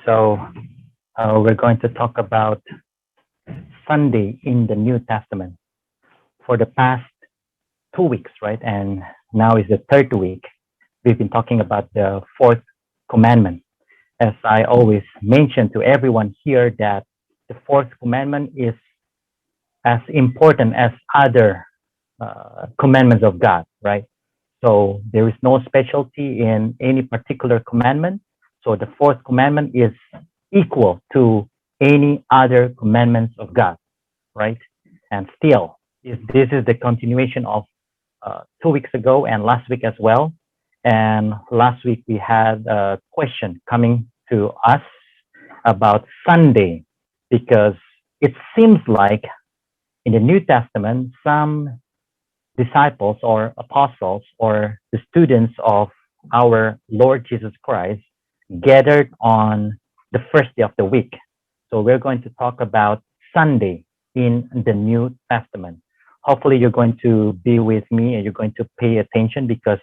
So we're going to talk about Sunday in the New Testament for the past 2 weeks, right? And now is the third week. We've been talking about the fourth commandment. As I always mention to everyone here that the fourth commandment is as important as other commandments of God, right? So there is no specialty in any particular commandment. So the fourth commandment is equal to any other commandments of God, right? And still, if this is the continuation of 2 weeks ago and last week as well. And last week we had a question coming to us about Sunday because it seems like in the New Testament, some disciples or apostles or the students of our Lord Jesus Christ gathered on the first day of the week. So we're going to talk about Sunday in the New Testament. Hopefully you're going to be with me and you're going to pay attention because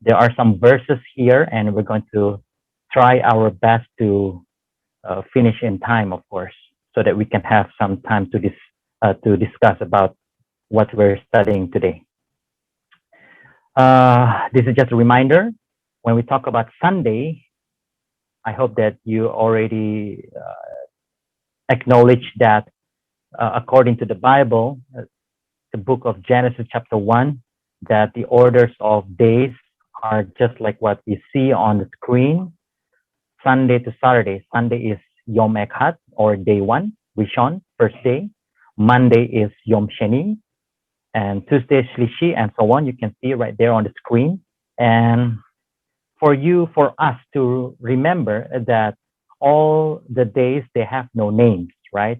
there are some verses here and we're going to try our best to finish in time, of course, so that we can have some time to discuss about what we're studying today. This is just a reminder. When we talk about Sunday, I hope that you already acknowledge that according to the Bible, the book of Genesis chapter 1, that the orders of days are just like what we see on the screen. Sunday to Saturday. Sunday is Yom Echad or day 1, Rishon, first day. Monday is Yom Sheni, and Tuesday Shlishi, and so on. You can see right there on the screen. And for us to remember that all the days, they have no names, right?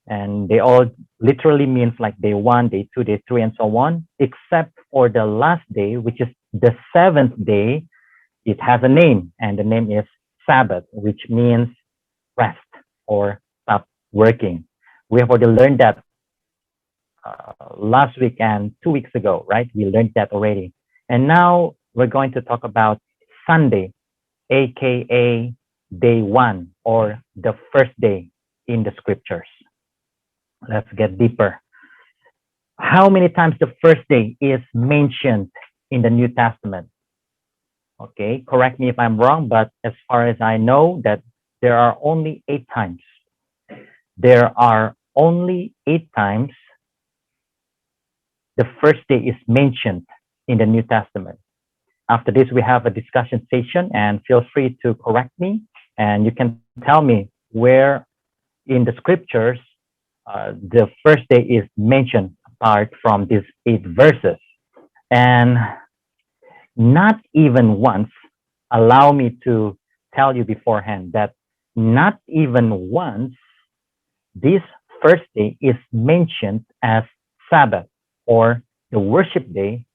And they all literally means like day 1, day 2, day 3, and so on, except for the last day, which is the seventh day. It has a name, and the name is Sabbath, which means rest or stop working. We have already learned that last week and 2 weeks ago, right? We learned that already. And now we're going to talk about Sunday, aka day 1 or the first day in the scriptures. Let's get deeper. How many times the first day is mentioned in the New Testament? Okay, correct me if I'm wrong, but as far as I know, that there are only 8 times. There are only 8 times the first day is mentioned in the New Testament. After this, we have a discussion session, and feel free to correct me, and you can tell me where in the scriptures the first day is mentioned apart from these 8 verses. And not even once, allow me to tell you beforehand that not even once this first day is mentioned as Sabbath or the worship day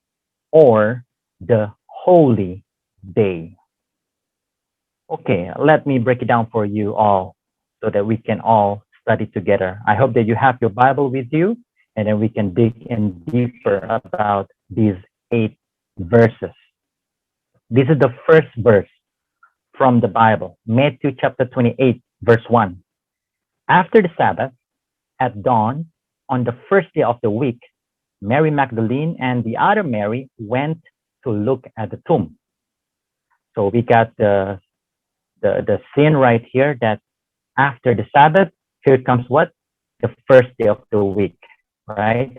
or the holy day. Okay, let me break it down for you all so that we can all study together. I hope that you have your Bible with you and then we can dig in deeper about these 8 verses. This is the first verse from the Bible, Matthew chapter 28, verse 1. After the Sabbath, at dawn, on the first day of the week, Mary Magdalene and the other Mary went to look at the tomb. So we got the scene right here that after the Sabbath, here comes what? The first day of the week, right?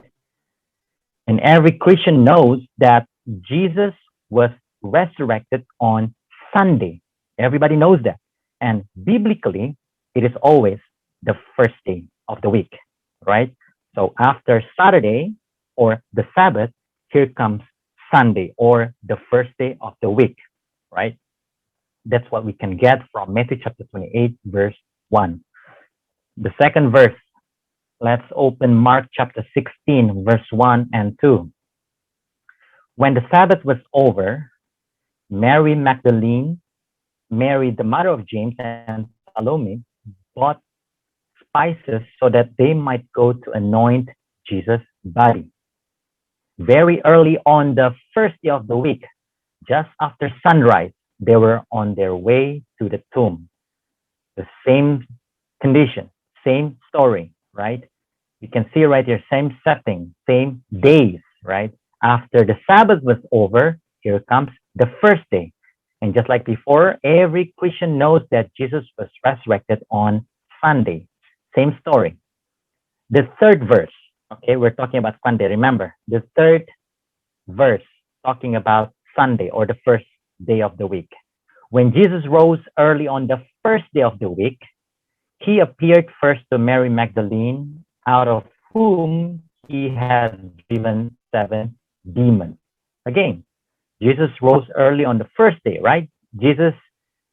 And every Christian knows that Jesus was resurrected on Sunday. Everybody knows that. And biblically, it is always the first day of the week, right? So after Saturday or the Sabbath, here comes Sunday or the first day of the week, right? That's what we can get from Matthew chapter 28, verse 1. The second verse, let's open Mark chapter 16, verse 1 and 2. When the Sabbath was over, Mary Magdalene, Mary, the mother of James, and Salome bought spices so that they might go to anoint Jesus' body. Very early on the first day of the week, just after sunrise, they were on their way to the tomb. The same condition, same story, right? You can see right here, same setting, same days, right? After the Sabbath was over, here comes the first day. And just like before, every Christian knows that Jesus was resurrected on Sunday. Same story. The third verse, okay, we're talking about Sunday. Remember, the third verse talking about Sunday or the first day of the week. When Jesus rose early on the first day of the week, he appeared first to Mary Magdalene, out of whom he had driven 7 demons. Again, Jesus rose early on the first day, right? Jesus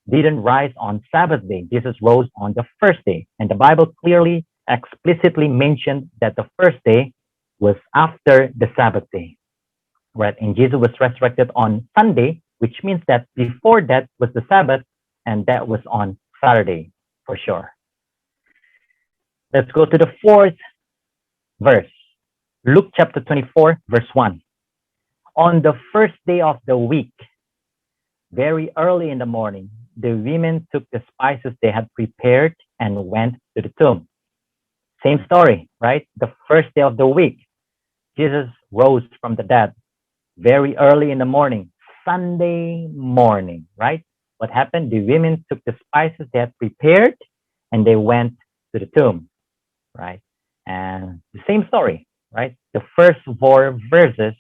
didn't rise on Sabbath day. Jesus rose on the first day. And the Bible clearly, explicitly mentioned that the first day was after the Sabbath day, right? And Jesus was resurrected on Sunday, which means that before that was the Sabbath, and that was on Saturday for sure. Let's go to the fourth verse. Luke chapter 24, verse 1. On the first day of the week, very early in the morning, the women took the spices they had prepared and went to the tomb. Same story, right? The first day of the week, Jesus rose from the dead very early in the morning, Sunday morning, right? What happened? The women took the spices they had prepared and they went to the tomb, right? And the same story, right? The first 4 verses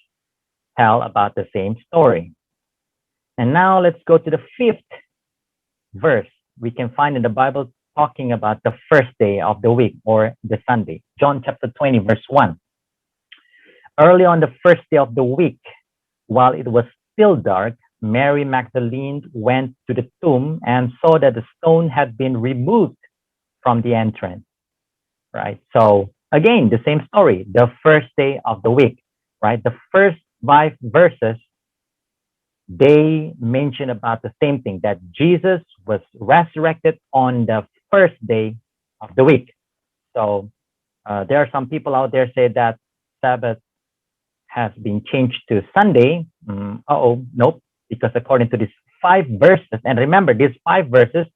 tell about the same story. And now let's go to the 5th verse we can find in the Bible talking about the first day of the week or the Sunday. John chapter 20, verse 1. Early on the first day of the week, while it was still dark, Mary Magdalene went to the tomb and saw that the stone had been removed from the entrance, right? So again, the same story, the first day of the week, right? The first 5 verses, they mention about the same thing, that Jesus was resurrected on the first day of the week. So there are some people out there say that Sabbath has been changed to Sunday. Nope, because according to these 5 verses, and remember these 5 verses,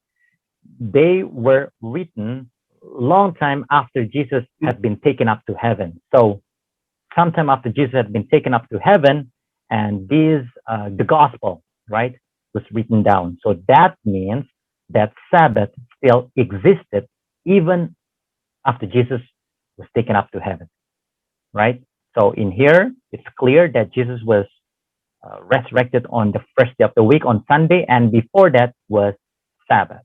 they were written long time after Jesus had been taken up to heaven. So sometime after Jesus had been taken up to heaven, and the gospel, right, was written down. So that means that Sabbath still existed even after Jesus was taken up to heaven, right? So in here, it's clear that Jesus was resurrected on the first day of the week on Sunday, and before that was Sabbath.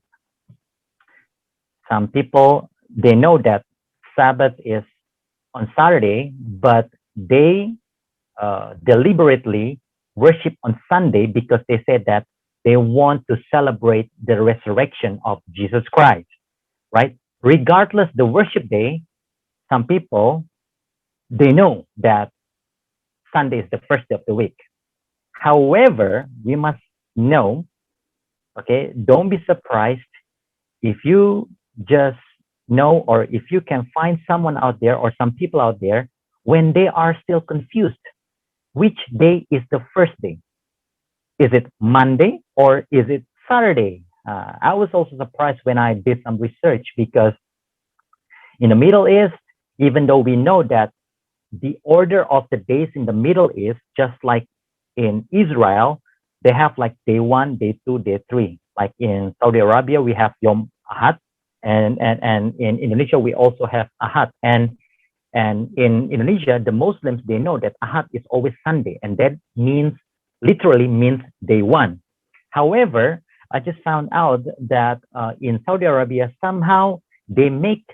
Some people, they know that Sabbath is on Saturday, but they deliberately worship on Sunday because they said that they want to celebrate the resurrection of Jesus Christ, right? Regardless the worship day, some people, they know that Sunday is the first day of the week. However, we must know, okay, don't be surprised if you just know, or if you can find someone out there or some people out there when they are still confused. Which day is the first day? Is it Monday or is it Saturday? I was also surprised when I did some research, because in the Middle East, even though we know that the order of the days in the Middle East, just like in Israel, they have like day 1, day 2, day 3. Like in Saudi Arabia, we have Yom Ahad, and in Indonesia, we also have Ahad. And in Indonesia, the Muslims, they know that Ahad is always Sunday, and that means, literally means day 1. However, I just found out that in Saudi Arabia, somehow they make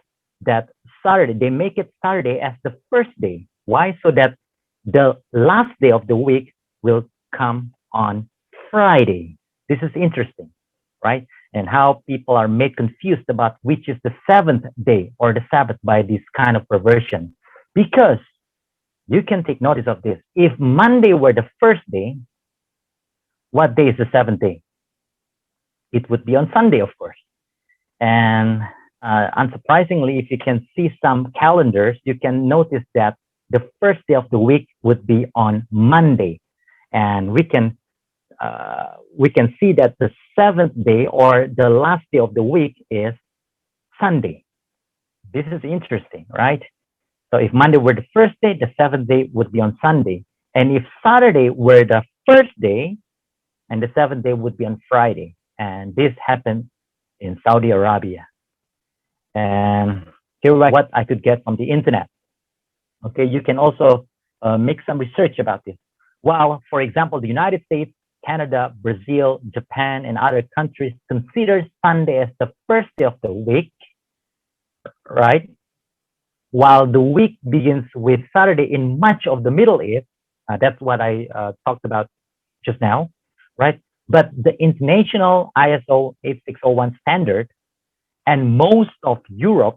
that Saturday, they make it Saturday as the first day. Why? So that the last day of the week will come on Friday. This is interesting, right? And how people are made confused about which is the 7th day or the Sabbath by this kind of perversion. Because you can take notice of this. If Monday were the first day, what day is the 7th day? It would be on Sunday, of course. And unsurprisingly, if you can see some calendars, you can notice that the first day of the week would be on Monday. And we can we can see that the seventh day or the last day of the week is Sunday. This is interesting, right? So if Monday were the first day, the seventh day would be on Sunday. And if Saturday were the first day, and the seventh day would be on Friday. And this happened in Saudi Arabia. And here what I could get from the internet. Okay, you can also make some research about this. While, for example, the United States, Canada, Brazil, Japan, and other countries consider Sunday as the first day of the week, right? While the week begins with Saturday in much of the Middle East, that's what I talked about just now, right? But the international ISO 8601 standard and most of Europe,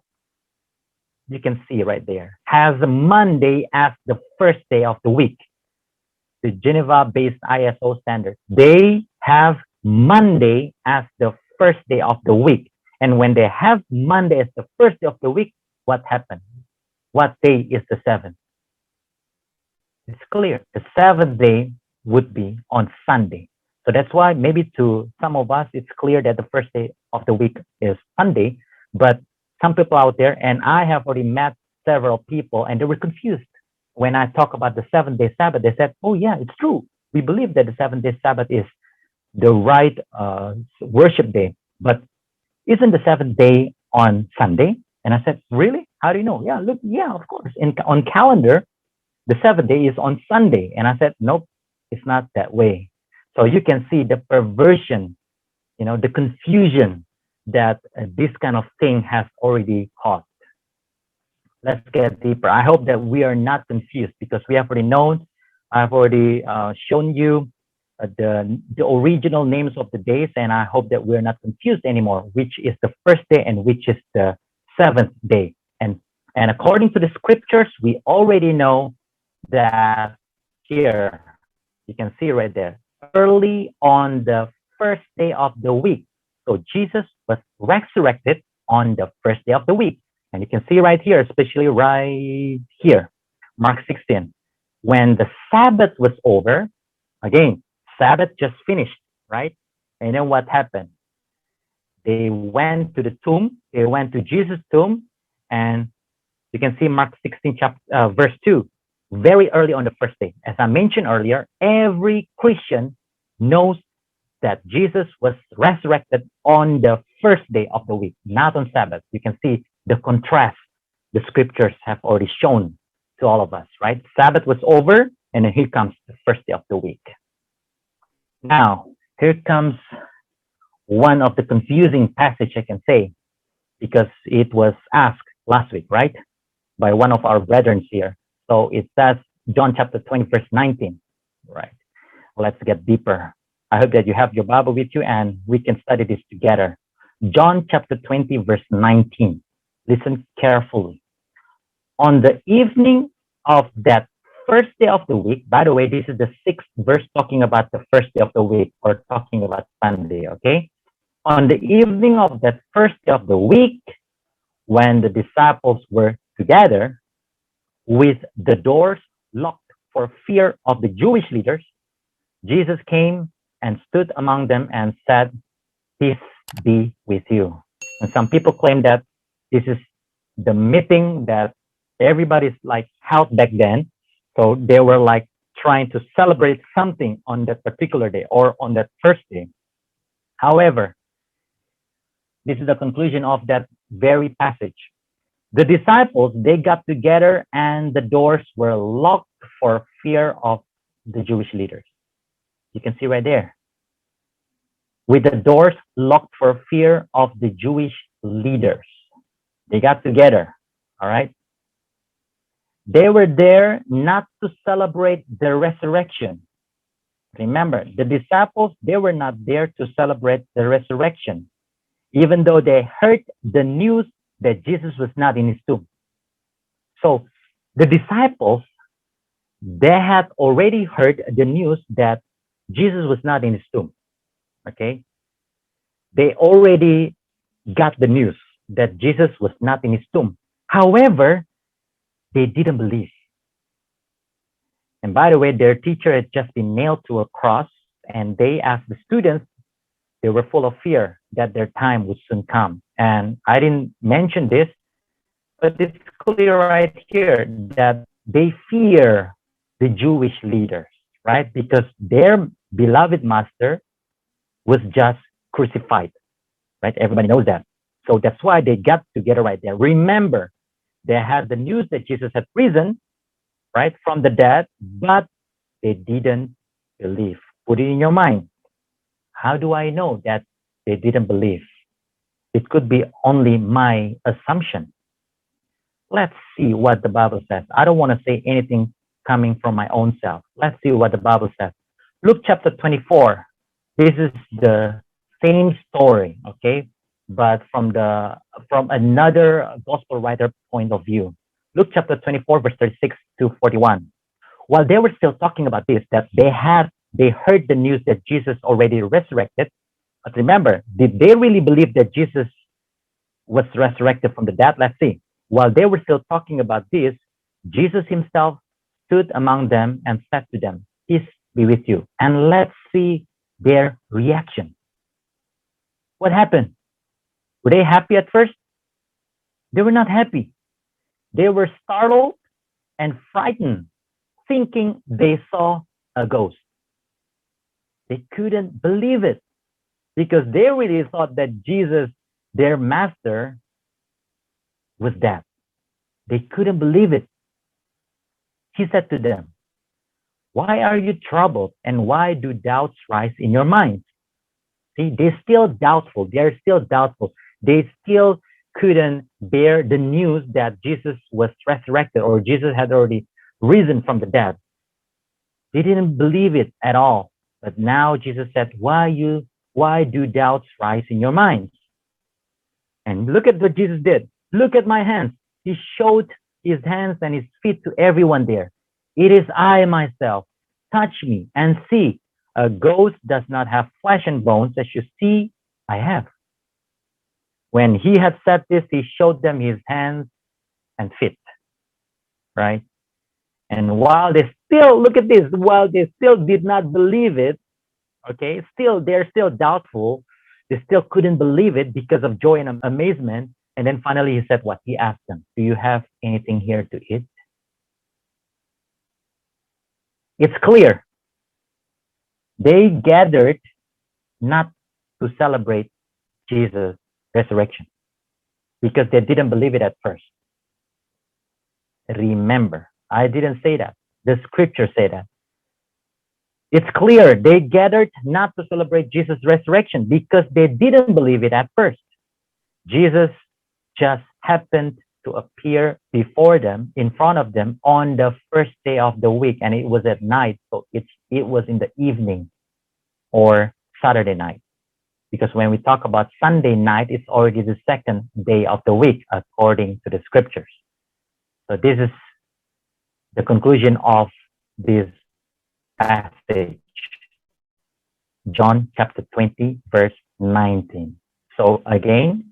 you can see right there, has Monday as the first day of the week. The Geneva-based ISO standard, they have Monday as the first day of the week. And when they have Monday as the first day of the week, what happened? What day is the seventh? It's clear. The seventh day would be on Sunday. So that's why maybe to some of us, it's clear that the first day of the week is Sunday, but some people out there, and I have already met several people, and they were confused. When I talk about the 7-day Sabbath, they said, oh yeah, it's true. We believe that the 7-day Sabbath is the right worship day, but isn't the seventh day on Sunday? And I said, really? How do you know? Yeah, look, yeah, of course. On calendar, the seventh day is on Sunday. And I said, nope, it's not that way. So you can see the perversion, the confusion that this kind of thing has already caused. Let's get deeper. I hope that we are not confused because we have already known, I've already shown you the original names of the days, and I hope that we're not confused anymore, which is the first day and which is the seventh day. And according to the scriptures, we already know that here, you can see right there, early on the first day of the week. So Jesus was resurrected on the first day of the week. And you can see right here, especially right here, Mark 16, when the Sabbath was over, again, Sabbath just finished, right? And then what happened? They went to the tomb, they went to Jesus' tomb, and you can see Mark 16, verse 2, very early on the first day. As I mentioned earlier, every Christian knows that Jesus was resurrected on the first day of the week, not on Sabbath. You can see the contrast the scriptures have already shown to all of us, right? Sabbath was over, and then here comes the first day of the week. Now, here comes one of the confusing passage I can say, because it was asked last week, right? By one of our brethren here. So it says John chapter 20, verse 19, right? Let's get deeper. I hope that you have your Bible with you and we can study this together. John chapter 20, verse 19. Listen carefully. On the evening of that first day of the week, by the way, this is the 6th verse talking about the first day of the week or talking about Sunday, okay? On the evening of that first day of the week, when the disciples were together with the doors locked for fear of the Jewish leaders, Jesus came and stood among them and said, peace be with you. And some people claim that this is the meeting that everybody's like held back then. So they were like trying to celebrate something on that particular day or on that first day. However, this is the conclusion of that very passage. The disciples, they got together and the doors were locked for fear of the Jewish leaders. You can see right there. With the doors locked for fear of the Jewish leaders. They got together, all right? They were there not to celebrate the resurrection. Remember, the disciples, they were not there to celebrate the resurrection, even though they heard the news that Jesus was not in his tomb. So the disciples, they had already heard the news that Jesus was not in his tomb, okay? They already got the news that Jesus was not in his tomb. However, they didn't believe. And by the way, their teacher had just been nailed to a cross And they, as the students, they were full of fear that their time would soon come. And I didn't mention this, but it's clear right here that they fear the Jewish leaders, right? Because their beloved master was just crucified, right? Everybody knows that. So that's why they got together right there. Remember, they had the news that Jesus had risen, right, from the dead, but they didn't believe. Put it in your mind. How do I know that they didn't believe? It could be only my assumption. Let's see what the Bible says. I don't want to say anything coming from my own self. Let's see what the Bible says. Luke chapter 24. This is the same story, okay? But from another gospel writer point of view. Luke chapter 24, verse 36 to 41. While they were still talking about this, that they heard the news that Jesus already resurrected. But remember, did they really believe that Jesus was resurrected from the dead? Let's see. While they were still talking about this, Jesus himself stood among them and said to them, "Peace be with you." And let's see their reaction. What happened? Were they happy at first? They were not happy. They were startled and frightened, thinking they saw a ghost. They couldn't believe it because they really thought that Jesus, their master, was dead. They couldn't believe it. He said to them, "Why are you troubled, and why do doubts rise in your minds?" See, they're still doubtful. They're still doubtful. They still couldn't bear the news that Jesus was resurrected or Jesus had already risen from the dead. They didn't believe it at all. But now Jesus said, why do doubts rise in your minds? And look at what Jesus did. Look at my hands. He showed his hands and his feet to everyone there. It is I myself. Touch me and see. A ghost does not have flesh and bones, as you see I have. When he had said this, he showed them his hands and feet, right? And while they still, look at this, while they still did not believe it, okay, they're still doubtful. They still couldn't believe it because of joy and amazement. And then finally he said what? He asked them, "Do you have anything here to eat?" It's clear. They gathered not to celebrate Jesus' resurrection because they didn't believe it at first. Remember, I didn't say that. The scripture said that. It's clear they gathered not to celebrate Jesus' resurrection because they didn't believe it at first. Jesus just happened to appear before them, in front of them, on the first day of the week, and it was at night, so it was in the evening or Saturday night. Because when we talk about Sunday night, it's already the second day of the week, according to the scriptures. So this is the conclusion of this passage. John chapter 20, verse 19. So again,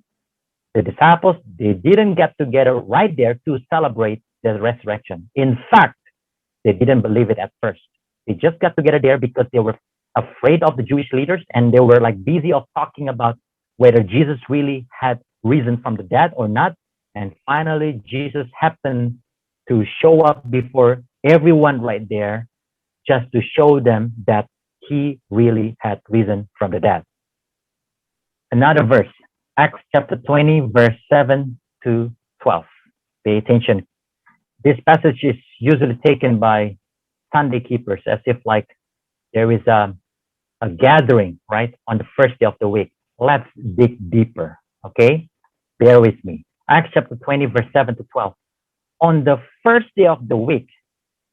the disciples, they didn't get together right there to celebrate the resurrection. In fact, they didn't believe it at first. They just got together there because they were afraid of the Jewish leaders, and they were like busy of talking about whether Jesus really had risen from the dead or not. And finally, Jesus happened to show up before everyone right there just to show them that he really had risen from the dead. Another verse, Acts chapter 20, verse 7 to 12. Pay attention. This passage is usually taken by Sunday keepers as if like there is a gathering, right, on the first day of the week. Let's dig deeper, okay? Bear with me. Acts chapter 20, verse 7 to 12. On the first day of the week,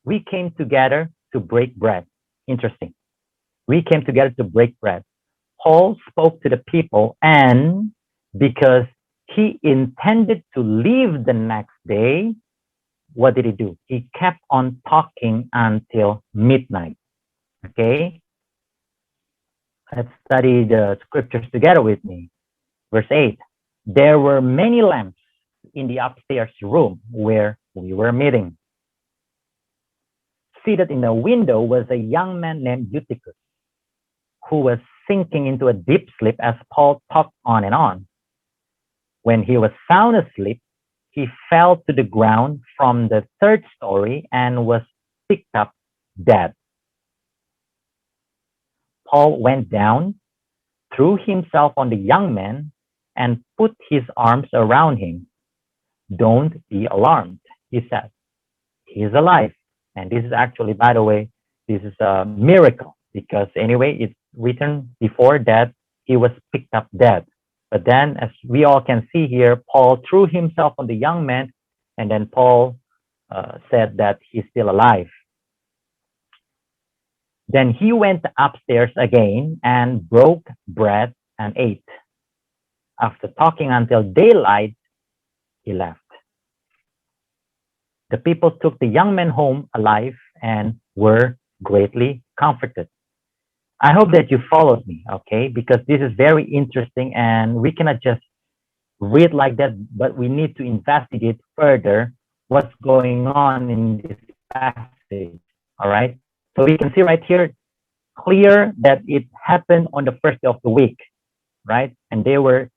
we came together to break bread. Interesting. We came together to break bread. Paul spoke to the people, and because he intended to leave the next day, what did he do? He kept on talking until midnight. Okay? Let's study the scriptures together with me. Verse 8. There were many lamps in the upstairs room where we were meeting. Seated in the window was a young man named Eutychus. who was sinking into a deep sleep as Paul talked on and on. When he was sound asleep, he fell to the ground from the third story and was picked up dead. Paul went down, threw himself on the young man, and put his arms around him. Don't be alarmed, he said. He is alive. And this is actually, by the way, this is a miracle because anyway, it's written before that he was picked up dead. But then, as we all can see here, Paul threw himself on the young man, and then Paul said that he's still alive. Then he went upstairs again and broke bread and ate. After talking until daylight, he left. The people took the young man home alive and were greatly comforted. I hope that you followed me, okay? Because this is very interesting and we cannot just read like that, but we need to investigate further what's going on in this passage, all right? So we can see right here, clear that it happened on the first day of the week, right? And they were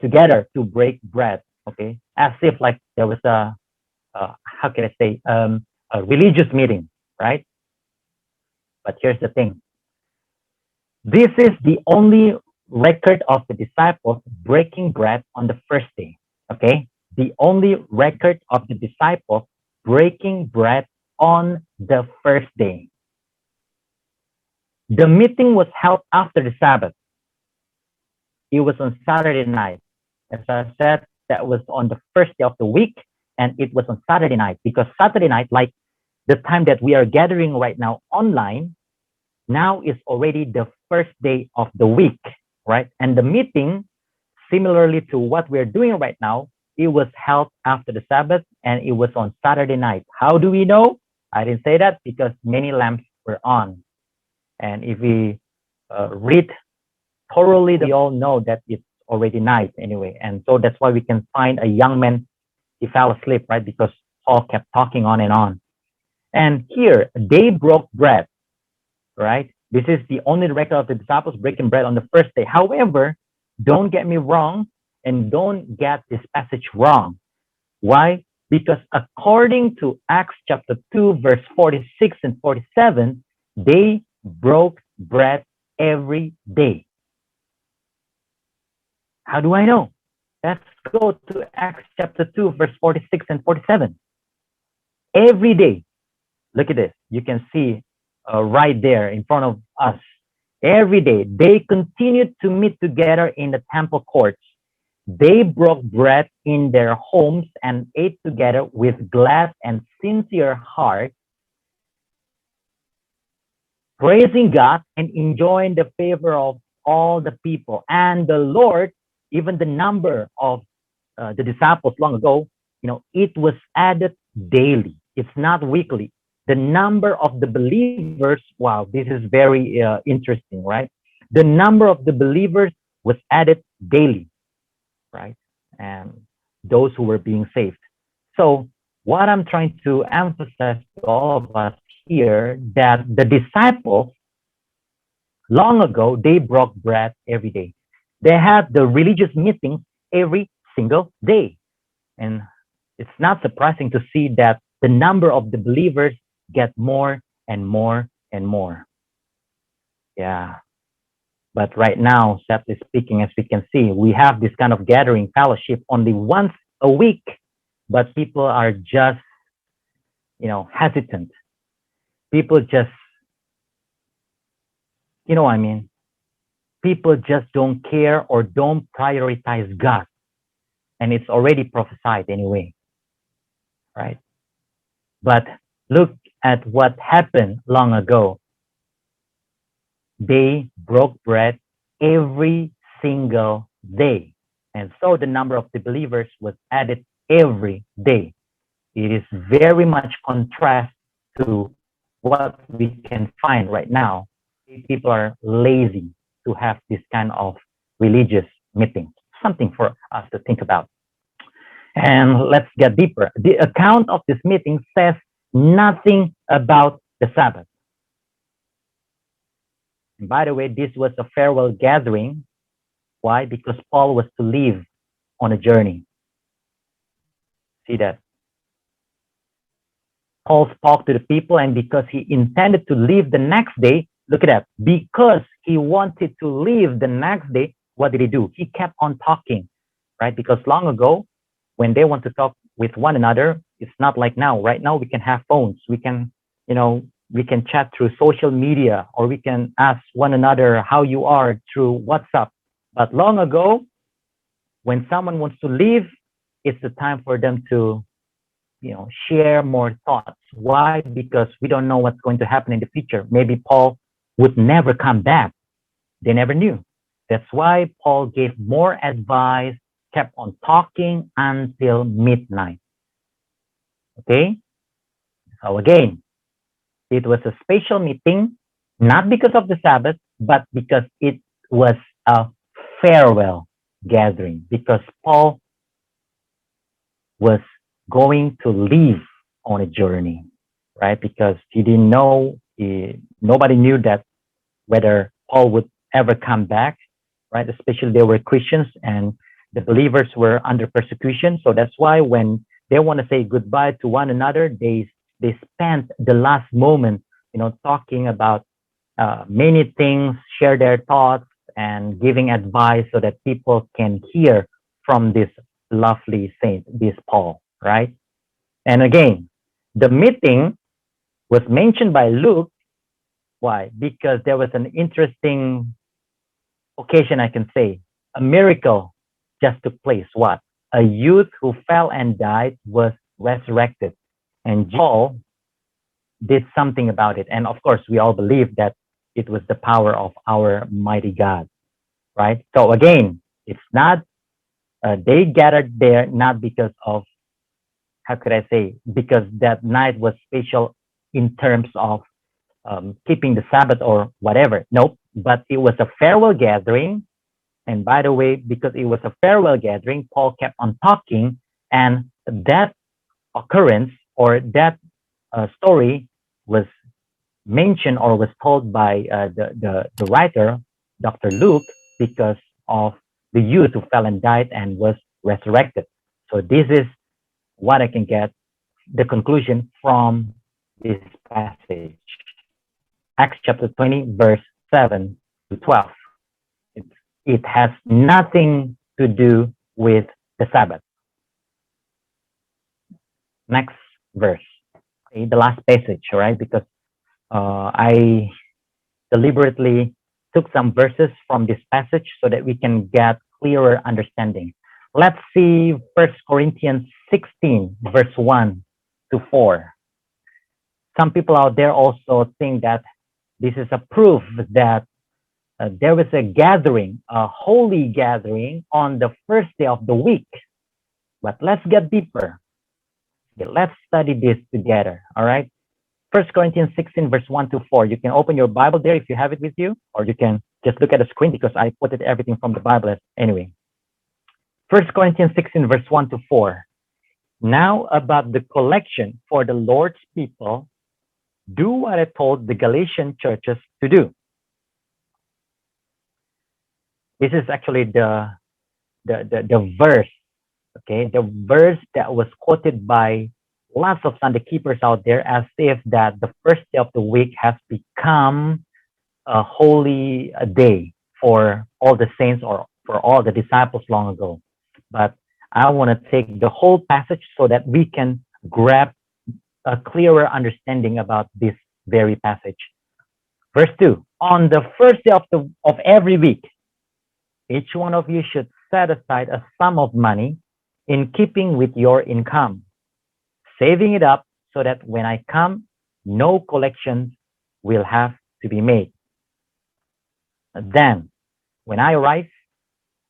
together to break bread, okay? As if like there was how can I say, a religious meeting, right? But here's the thing. This is the only record of the disciples breaking bread on the first day, okay? The only record of the disciples breaking bread on the first day. The meeting was held after the Sabbath. It was on Saturday night. As I said, that was on the first day of the week, and it was on Saturday night because Saturday night, like the time that we are gathering right now online, now is already the first day of the week, right? And the meeting, similarly to what we're doing right now, it was held after the Sabbath and it was on Saturday night. How do we know? I didn't say that because many lamps were on. And if we read thoroughly, we all know that it's already night anyway. And so that's why we can find a young man, he fell asleep, right? Because Paul kept talking on and on. And here, they broke bread, right? This is the only record of the disciples breaking bread on the first day. However, don't get me wrong and don't get this passage wrong. Why? Because according to Acts chapter 2, verse 46 and 47, they broke bread every day. How do I know? Let's go to Acts chapter 2, verse 46 and 47. Every day. Look at this. You can see right there in front of us. Every day, they continued to meet together in the temple courts. They broke bread in their homes and ate together with glad and sincere hearts, praising God and enjoying the favor of all the people. And the Lord, even the number of the disciples long ago, it was added daily. It's not weekly. The number of the believers, wow, this is very interesting, right? The number of the believers was added daily, right? And those who were being saved. So what I'm trying to emphasize to all of us here, that the disciples, long ago, they broke bread every day. They had the religious meetings every single day. And it's not surprising to see that the number of the believers get more and more and more. Yeah. But right now, sadly speaking, as we can see, we have this kind of gathering fellowship only once a week, but people are just, hesitant. People just, what I mean? People just don't care or don't prioritize God. And it's already prophesied anyway, right? But look at what happened long ago. They broke bread every single day. And so the number of the believers was added every day. It is very much contrast to what we can find right now. People are lazy to have this kind of religious meeting. Something for us to think about. And let's get deeper. The account of this meeting says nothing about the Sabbath. And by the way, this was a farewell gathering. Why? Because Paul was to leave on a journey. See that? Paul spoke to the people, and because he intended to leave the next day, look at that. Because he wanted to leave the next day, what did he do? He kept on talking, right? Because long ago, when they want to talk with one another, it's not like now. Right now, we can have phones. We can, we can chat through social media, or we can ask one another how you are through WhatsApp. But long ago, when someone wants to leave, it's the time for them to share more thoughts. Why? Because we don't know what's going to happen in the future. Maybe Paul would never come back. They never knew. That's why Paul gave more advice, kept on talking until midnight. Okay? So again, it was a special meeting, not because of the Sabbath, but because it was a farewell gathering, because Paul was going to leave on a journey, right? Because he didn't know, nobody knew that whether Paul would ever come back, right? Especially they were Christians and the believers were under persecution. So that's why when they want to say goodbye to one another, they spent the last moment, talking about many things, share their thoughts, and giving advice so that people can hear from this lovely saint, this Paul, right? And again, the meeting was mentioned by Luke. Why? Because there was an interesting occasion, I can say. A miracle just took place. What? A youth who fell and died was resurrected. And Paul did something about it. And of course, we all believe that it was the power of our mighty God, right? So again, it's not, they gathered there not because of, how could I say, because that night was special in terms of keeping the Sabbath or whatever. Nope. But it was a farewell gathering. And by the way, because it was a farewell gathering, Paul kept on talking. And that occurrence or that story was mentioned or was told by the writer, Dr. Luke, because of the youth who fell and died and was resurrected. So this is what I can get the conclusion from this passage. Acts chapter 20, verse 7 to 12. It, it has nothing to do with the Sabbath. Next verse, okay, the last passage, right? Because I deliberately took some verses from this passage so that we can get clearer understanding. Let's see 1 Corinthians 16, verse 1 to 4. Some people out there also think that this is a proof that there was a gathering, a holy gathering on the first day of the week. But let's get deeper. Okay, let's study this together, all right? 1 Corinthians 16, verse 1 to 4. You can open your Bible there if you have it with you, or you can just look at the screen because I put it everything from the Bible anyway. 1 Corinthians 16, verse 1 to 4. Now about the collection for the Lord's people, do what I told the Galatian churches to do. This is actually the verse, okay? The verse that was quoted by lots of Sunday keepers out there as if that the first day of the week has become a holy day for all the saints or for all the disciples long ago. But I want to take the whole passage so that we can grab a clearer understanding about this very passage. Verse 2, on the first day of every week, each one of you should set aside a sum of money in keeping with your income, saving it up so that when I come, no collections will have to be made. Then, when I arrive,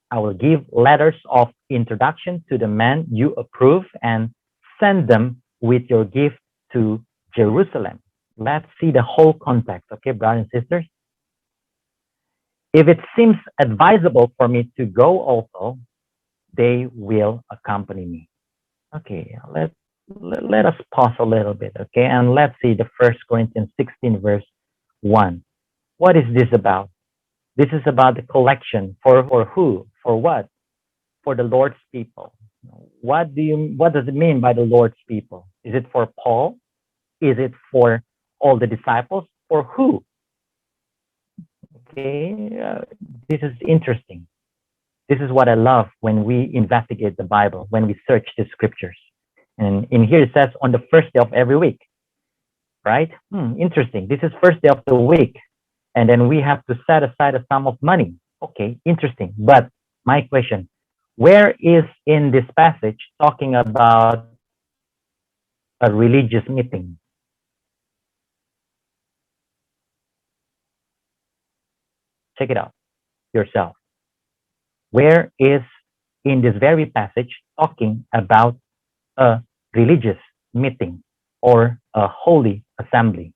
I will give letters of introduction to the men you approve and send them with your gift to Jerusalem. Let's see the whole context, okay, brothers and sisters? If it seems advisable for me to go also, they will accompany me. Okay, let us pause a little bit, okay? And let's see the 1 Corinthians 16, verse 1. What is this about? This is about the collection for who? For what? For the Lord's people. What does it mean by the Lord's people? Is it for Paul? Is it for all the disciples? For who? Okay, this is interesting. This is what I love when we investigate the Bible, when we search the scriptures. And in here it says on the first day of every week, right? Interesting. This is first day of the week. And then we have to set aside a sum of money. Okay, interesting. But my question, where is in this passage talking about a religious meeting? Check it out yourself. Where is in this very passage talking about a religious meeting or a holy assembly?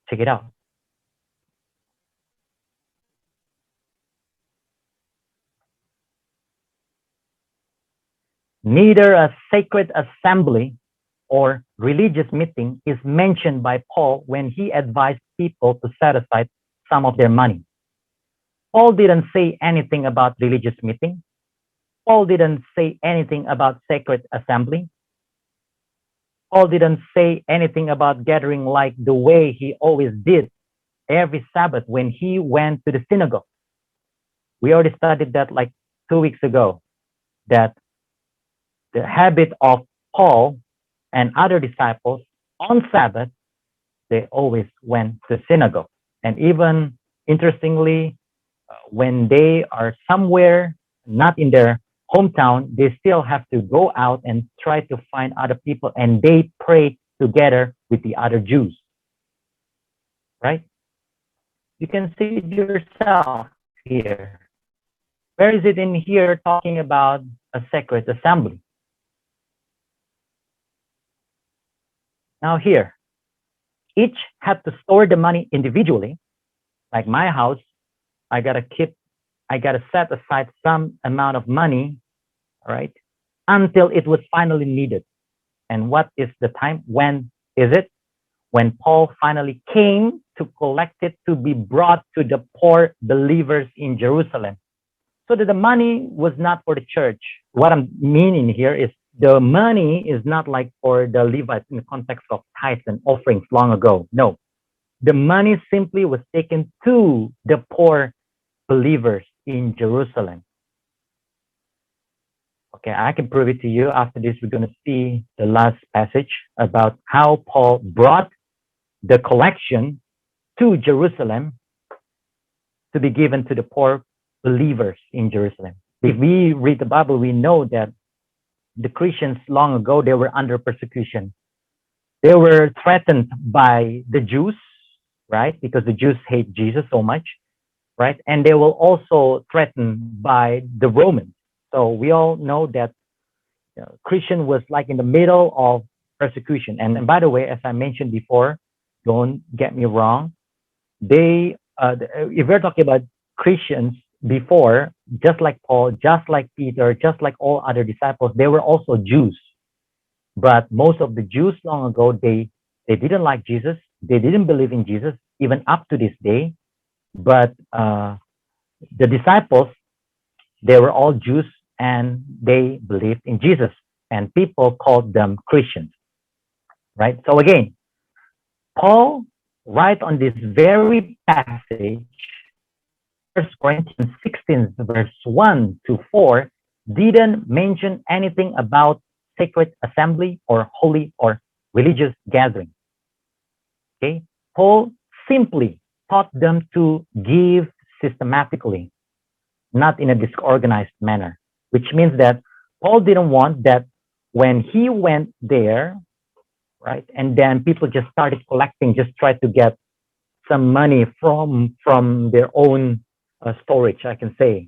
Check it out. Neither a sacred assembly or religious meeting is mentioned by Paul when he advised people to set aside some of their money. Paul didn't say anything about religious meeting. Paul didn't say anything about sacred assembly. Paul didn't say anything about gathering like the way he always did every Sabbath when he went to the synagogue. We already studied that like 2 weeks ago, that the habit of Paul and other disciples on Sabbath, they always went to synagogue. And even interestingly, when they are somewhere not in their hometown, they still have to go out and try to find other people, and they pray together with the other Jews. Right? You can see it yourself here. Where is it in here talking about a sacred assembly? Now here, each had to store the money individually. Like my house, I gotta set aside some amount of money, right, until it was finally needed. And what is the time? When is it? When Paul finally came to collect it to be brought to the poor believers in Jerusalem. So that the money was not for the church. What I'm meaning here is the money is not like for the Levites in the context of tithes and offerings long ago. No, the money simply was taken to the poor believers in Jerusalem. Okay, I can prove it to you. After this, we're going to see the last passage about how Paul brought the collection to Jerusalem to be given to the poor believers in Jerusalem. If we read the Bible, we know that the Christians long ago, they were under persecution. They were threatened by the Jews, right? Because the Jews hate Jesus so much, right? And they were also threatened by the Romans. So we all know that Christian was like in the middle of persecution. And by the way, as I mentioned before, don't get me wrong. If we're talking about Christians before, just like Paul, just like Peter, just like all other disciples, they were also Jews. But most of the Jews long ago, they didn't like Jesus. They didn't believe in Jesus, even up to this day. But the disciples, they were all Jews and they believed in Jesus. And people called them Christians, right? So again, Paul, right on this very passage, 1 Corinthians 16, verse 1 to 4, didn't mention anything about sacred assembly or holy or religious gathering. Okay? Paul simply taught them to give systematically, not in a disorganized manner, which means that Paul didn't want that when he went there, right, and then people just started collecting, just try to get some money from their own storage, I can say.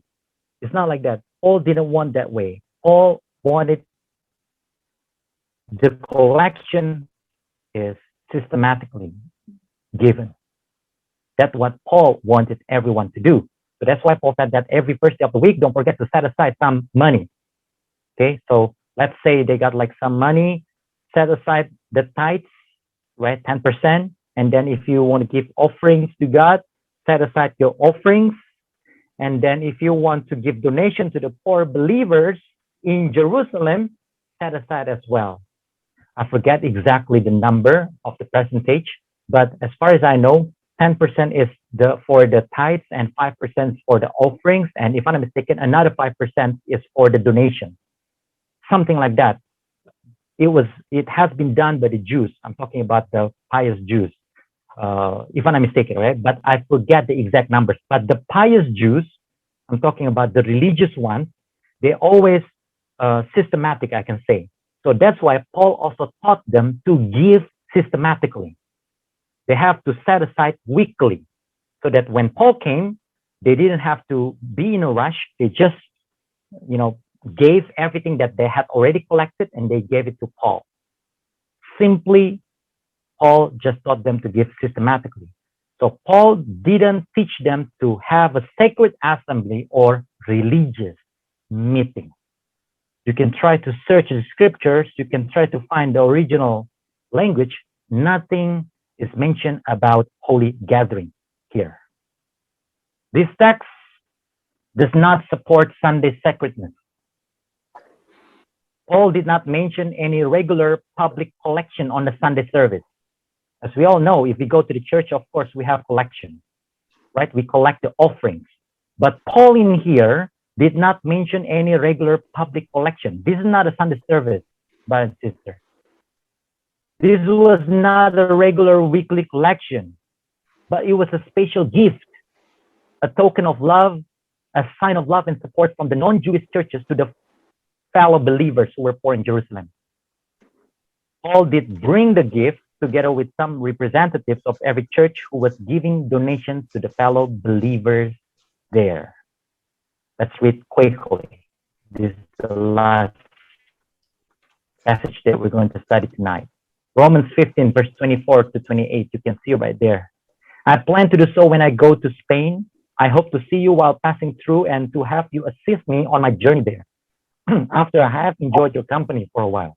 It's not like that. Paul didn't want that way. Paul wanted the collection is systematically given. That's what Paul wanted everyone to do. So that's why Paul said that every first day of the week, don't forget to set aside some money. Okay, so let's say they got like some money, set aside the tithes, right, 10%. And then if you want to give offerings to God, set aside your offerings. And then if you want to give donation to the poor believers in Jerusalem, set aside as well. I forget exactly the number of the percentage, but as far as I know, 10% is for the tithes and 5% for the offerings. And if I'm not mistaken, another 5% is for the donation. Something like that. It has been done by the Jews. I'm talking about the pious Jews, if I'm not mistaken, right? But I forget the exact numbers. But the pious Jews, I'm talking about the religious ones, they always systematic, I can say. So that's why Paul also taught them to give systematically. They have to set aside weekly, so that when Paul came, they didn't have to be in a rush. They just, gave everything that they had already collected and they gave it to Paul. Simply, Paul just taught them to give systematically. So Paul didn't teach them to have a sacred assembly or religious meeting. You can try to search the scriptures, you can try to find the original language. Nothing is mentioned about holy gathering here. This text does not support Sunday sacredness. Paul did not mention any regular public collection on the Sunday service. As we all know, if we go to the church, of course, we have collection, right? We collect the offerings. But Paul in here did not mention any regular public collection. This is not a Sunday service, brother and sister. This was not a regular weekly collection, but it was a special gift, a token of love, a sign of love and support from the non-Jewish churches to the fellow believers who were poor in Jerusalem. Paul did bring the gift together with some representatives of every church who was giving donations to the fellow believers there. Let's read quickly. This is the last passage that we're going to study tonight. Romans 15, verse 24 to 28. You can see right there. I plan to do so when I go to Spain. I hope to see you while passing through and to have you assist me on my journey there. After I have enjoyed your company for a while.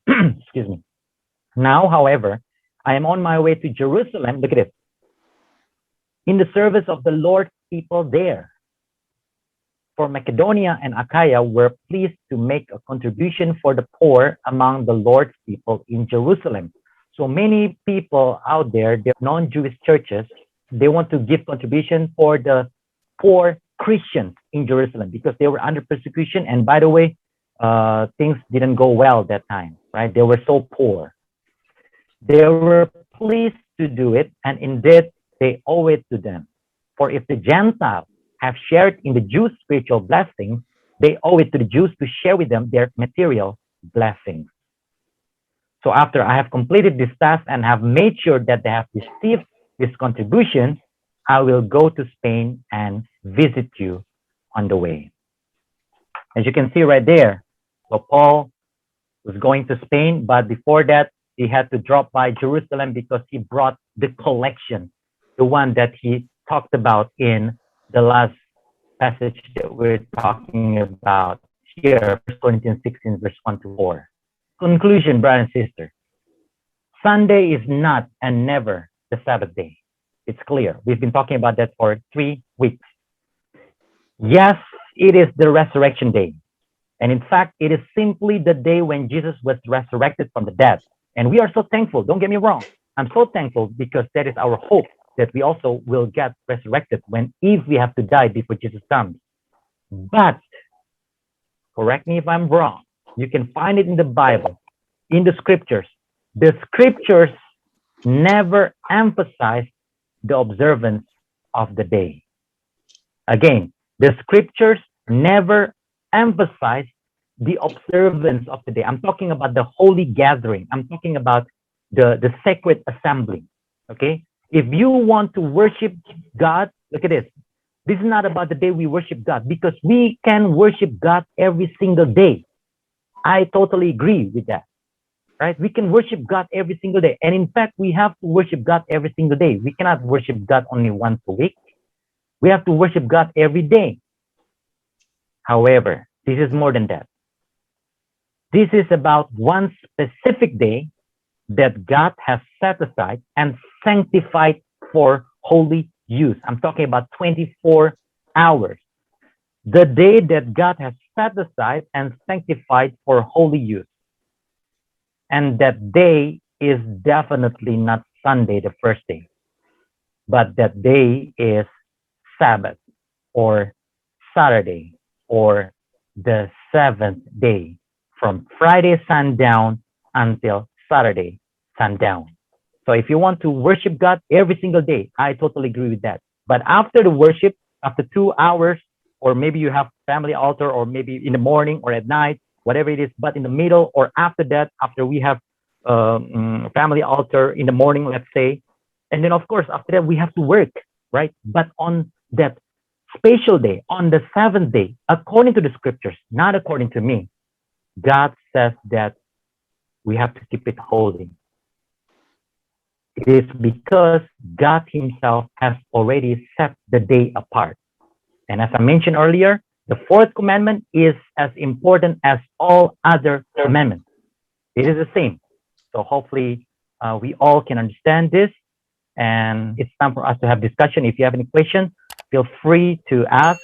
Excuse me. Now, however, I am on my way to Jerusalem. Look at it. In the service of the Lord's people there. For Macedonia and Achaia were pleased to make a contribution for the poor among the Lord's people in Jerusalem. So many people out there, they're non-Jewish churches, they want to give contribution for the poor Christians in Jerusalem because they were under persecution. And by the way, things didn't go well that time, right? They were so poor. They were pleased to do it, and indeed they owe it to them. For if the Gentiles have shared in the Jews' spiritual blessings, they owe it to the Jews to share with them their material blessings. So after I have completed this task and have made sure that they have received this contribution, I will go to Spain and visit you on the way. As you can see right there, so Paul was going to Spain, but before that, he had to drop by Jerusalem because he brought the collection, the one that he talked about in the last passage that we're talking about here, 1 Corinthians 16, verse 1 to 4. Conclusion, brother and sister. Sunday is not and never the Sabbath day. It's clear. We've been talking about that for 3 weeks. Yes, it is the resurrection day. And in fact, it is simply the day when Jesus was resurrected from the dead. And we are so thankful. Don't get me wrong. I'm so thankful because that is our hope that we also will get resurrected if we have to die before Jesus comes. But, correct me if I'm wrong, you can find it in the Bible, in the scriptures. The scriptures never emphasize the observance of the day. Again, the scriptures never emphasize the observance of the day. I'm talking about the holy gathering. I'm talking about the sacred assembly. Okay? If you want to worship God, look at this. This is not about the day we worship God because we can worship God every single day. I totally agree with that. Right? We can worship God every single day. And in fact, we have to worship God every single day. We cannot worship God only once a week. We have to worship God every day. However, this is more than that. This is about one specific day that God has set aside and sanctified for holy use. I'm talking about 24 hours. The day that God has set aside and sanctified for holy use. And that day is definitely not Sunday, the first day, but that day is Sabbath or Saturday or the seventh day from Friday sundown until Saturday sundown. So if you want to worship God every single day, I totally agree with that. But after the worship, after 2 hours, or maybe you have family altar, or maybe in the morning or at night, whatever it is, but in the middle or after that, after we have family altar in the morning, let's say, and then of course after that we have to work, right? But on that special day, on the seventh day, according to the scriptures, not according to me, God says that we have to keep it holy. It is because God Himself has already set the day apart. And as I mentioned earlier, the fourth commandment is as important as all other commandments. It is the same. So hopefully we all can understand this. And it's time for us to have discussion. If you have any questions, feel free to ask.